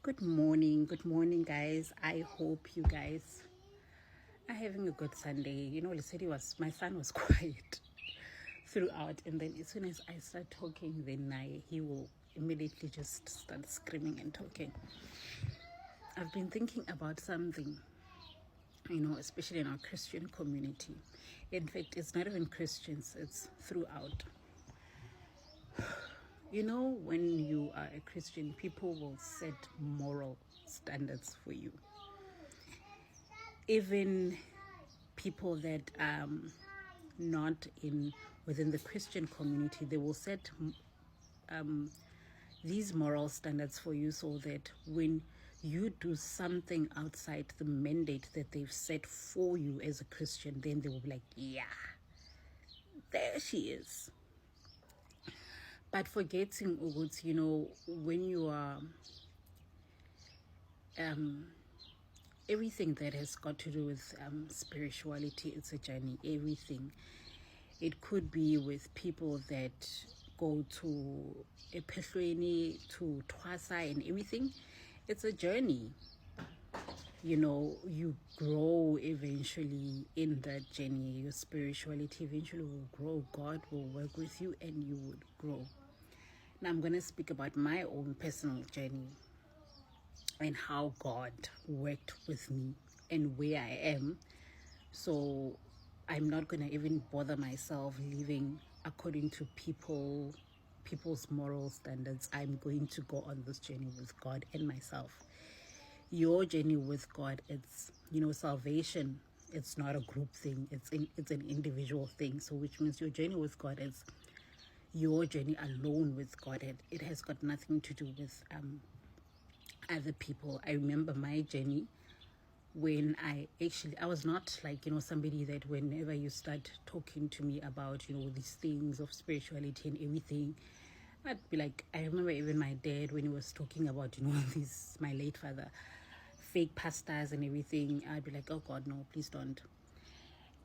Good morning, guys. I hope you guys are having a good Sunday. My son was quiet throughout, and then as soon as I start talking, then he will immediately just start screaming and talking. I've been thinking about something, especially in our Christian community. In fact, it's not even Christians; it's throughout. When you are a Christian, people will set moral standards for you. Even people that not in within the Christian community, they will set these moral standards for you, so that when you do something outside the mandate that they've set for you as a Christian, then they will be like, yeah, there she is. But forgetting Uguts, when you are everything that has got to do with spirituality, it's a journey. Everything. It could be with people that go to Epehlweni, to Twasa and everything. It's a journey. You grow eventually in that journey. Your spirituality eventually will grow. God will work with you and you would grow. Now I'm going to speak about my own personal journey and how God worked with me and where I am. So I'm not going to even bother myself living according to people's moral standards. I'm going to go on this journey with God and myself. Your journey with God, it's salvation. It's not a group thing. It's an individual thing. So which means your journey with God is your journey alone with God. It has got nothing to do with other people. I remember my journey when I was not like somebody that whenever you start talking to me about these things of spirituality and everything, I'd be like, I remember even my dad when he was talking about these, my late father, fake pastors and everything, I'd be like, oh God, no, please don't.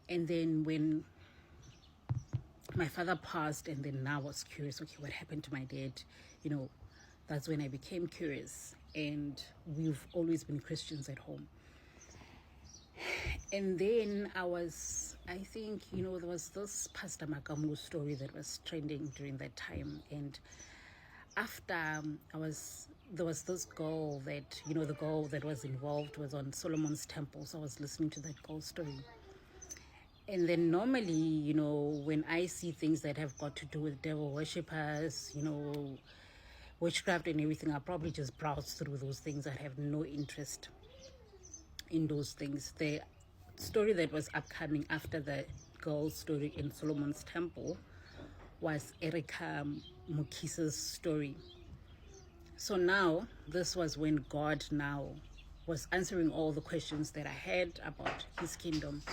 And then when my father passed, and then now I was curious, okay, what happened to my dad? That's when I became curious. And we've always been Christians at home. And then I think, there was this Pastor Makamu story that was trending during that time. And after there was this girl that, the girl that was involved was on Solomon's temple. So I was listening to that girl story. And then normally, when I see things that have got to do with devil worshippers, witchcraft and everything, I'll probably just browse through those things. I have no interest in those things. The story that was upcoming after the girl's story in Solomon's temple was Erica Mukisa's story. So now, this was when God now was answering all the questions that I had about his kingdom.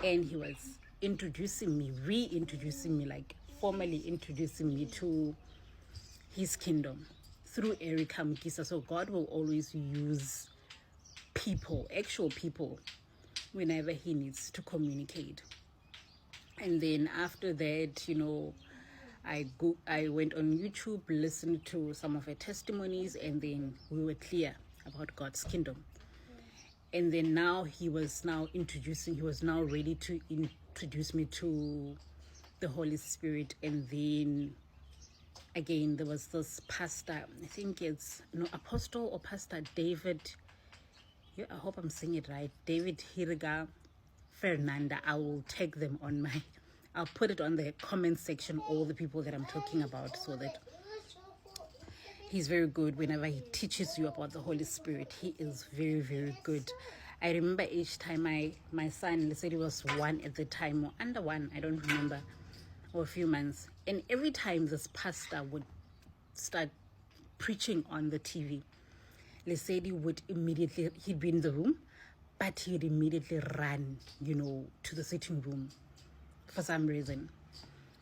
And he was reintroducing me, like formally introducing me to his kingdom through Erica Mukisa. So God will always use people, actual people, whenever he needs to communicate. And then after that, I went on YouTube, listened to some of her testimonies, and then we were clear about God's kingdom. And then now he was now ready to introduce me to the Holy Spirit. And then again, there was this pastor, I think it's Apostle or Pastor David, I hope I'm saying it right, David Hiriga Fernanda. I will tag them I'll put it on the comment section, all the people that I'm talking about, so that he's very good whenever he teaches you about the Holy Spirit. He is very, very good. I remember each time my son, said he was 1 at the time, or under 1, I don't remember, or a few months. And every time this pastor would start preaching on the TV, Lesedi he'd be in the room, but he'd immediately run, to the sitting room for some reason.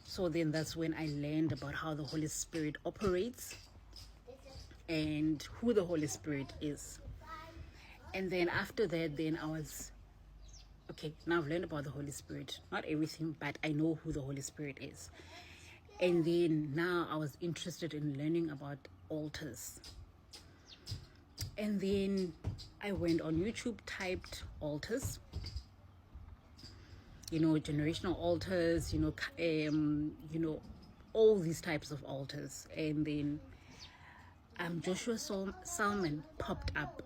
So then that's when I learned about how the Holy Spirit operates and who the Holy Spirit is. And then after that, then I was, okay, now I've learned about the Holy Spirit. Not everything, but I know who the Holy Spirit is. And then now I was interested in learning about altars. And then I went on YouTube, typed altars, generational altars, all these types of altars. And then Joshua Salmon popped up,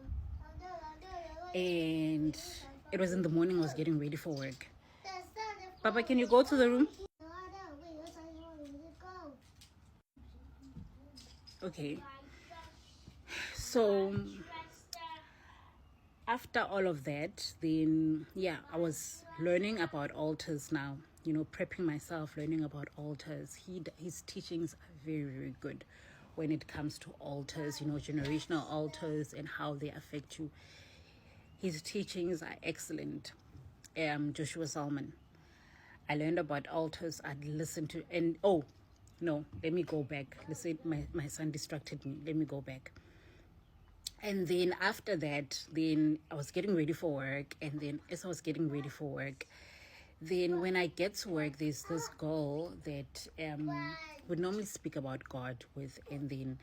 and it was in the morning. I was getting ready for work. Papa, can you go to the room? Okay. So after all of that, then I was learning about altars now, prepping myself, learning about altars. His teachings are very, very good when it comes to altars, generational altars and how they affect you. His teachings are excellent. Joshua Salmon. I learned about altars. I'd listened to, and no, let me go back. Listen, my son distracted me. Let me go back. And then after that, then I was getting ready for work. And then as I was getting ready for work, then when I get to work, there's this girl that would normally speak about God with. And then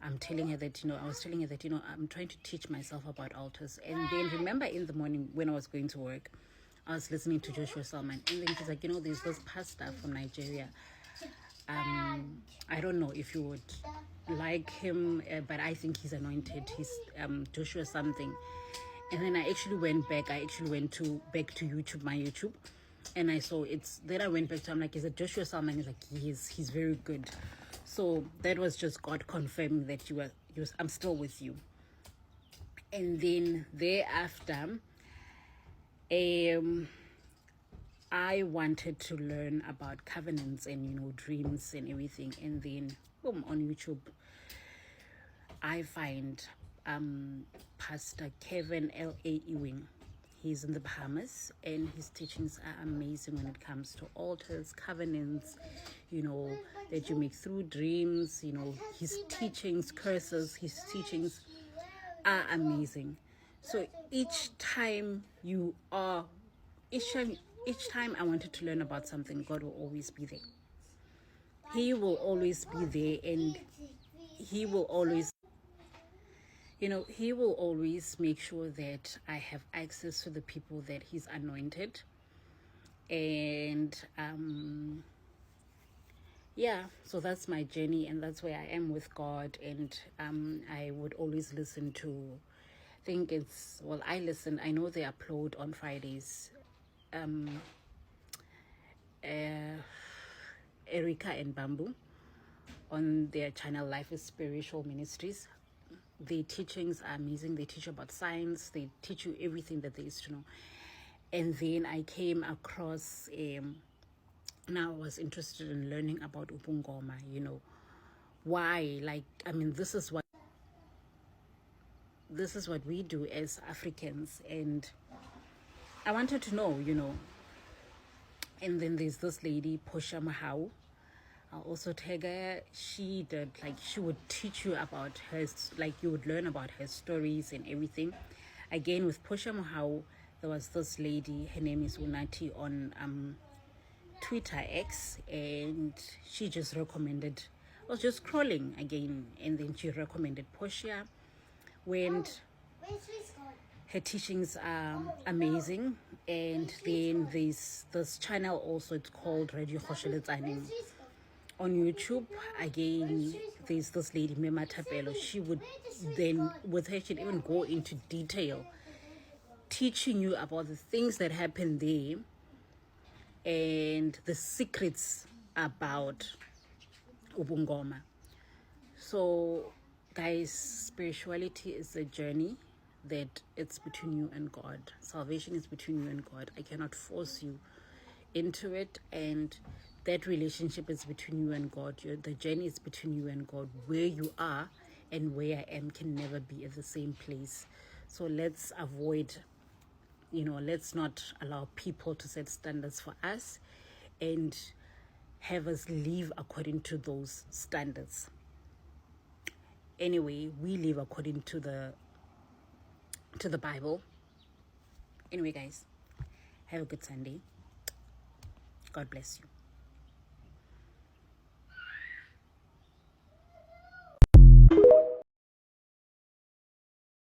I'm telling her that, I was telling her that, I'm trying to teach myself about altars. And then remember in the morning when I was going to work, I was listening to Joshua Salmon. And then she's like, there's this pastor from Nigeria. I don't know if you would like him, but I think he's anointed. He's Joshua something. And then I actually went back. I actually went back to YouTube, my YouTube, and I saw it's. Then I went back to. I'm like, is it Joshua Salmon? He's like, yes, he's very good. So that was just God confirming that I'm still with you. And then thereafter, I wanted to learn about covenants and dreams and everything. And then boom, on YouTube I find Pastor Kevin L.A. Ewing. He's in the Bahamas, and his teachings are amazing when it comes to altars, covenants, that you make through dreams. His teachings, curses, his teachings are amazing. So each time I wanted to learn about something, God will always be there. He will always be there, and he will always make sure that I have access to the people that he's anointed. And so that's my journey, and that's where I am with God. And I would always listen to, I know they upload on Fridays, Erica and Bamboo on their channel Life is Spiritual Ministries. The teachings are amazing. They teach about science. They teach you everything that there is to know. And then I came across now I was interested in learning about Ubungoma, why, this is what we do as Africans, and I wanted to know, and then there's this lady, Posha Mahau. I'll also tag her. She would teach you about her, you would learn about her stories and everything. Again, with Posha Mahau, there was this lady, her name is Unati on Twitter X, and she just recommended, I was just scrolling again, and then she recommended Posha. Her teachings are amazing. And then there's this channel also, it's called Radio Khosheletsane. On YouTube, again, there's this lady, Mema Tapelo. She would then, with her, she'd even go into detail, teaching you about the things that happen there and the secrets about Ubungoma. So, guys, spirituality is a journey that it's between you and God. Salvation is between you and God. I cannot force you into it, and that relationship is between you and God. The journey is between you and God. Where you are and where I am can never be at the same place. So let's avoid, let's not allow people to set standards for us and have us live according to those standards. Anyway, we live according to the Bible. Anyway, guys, have a good Sunday. God bless you.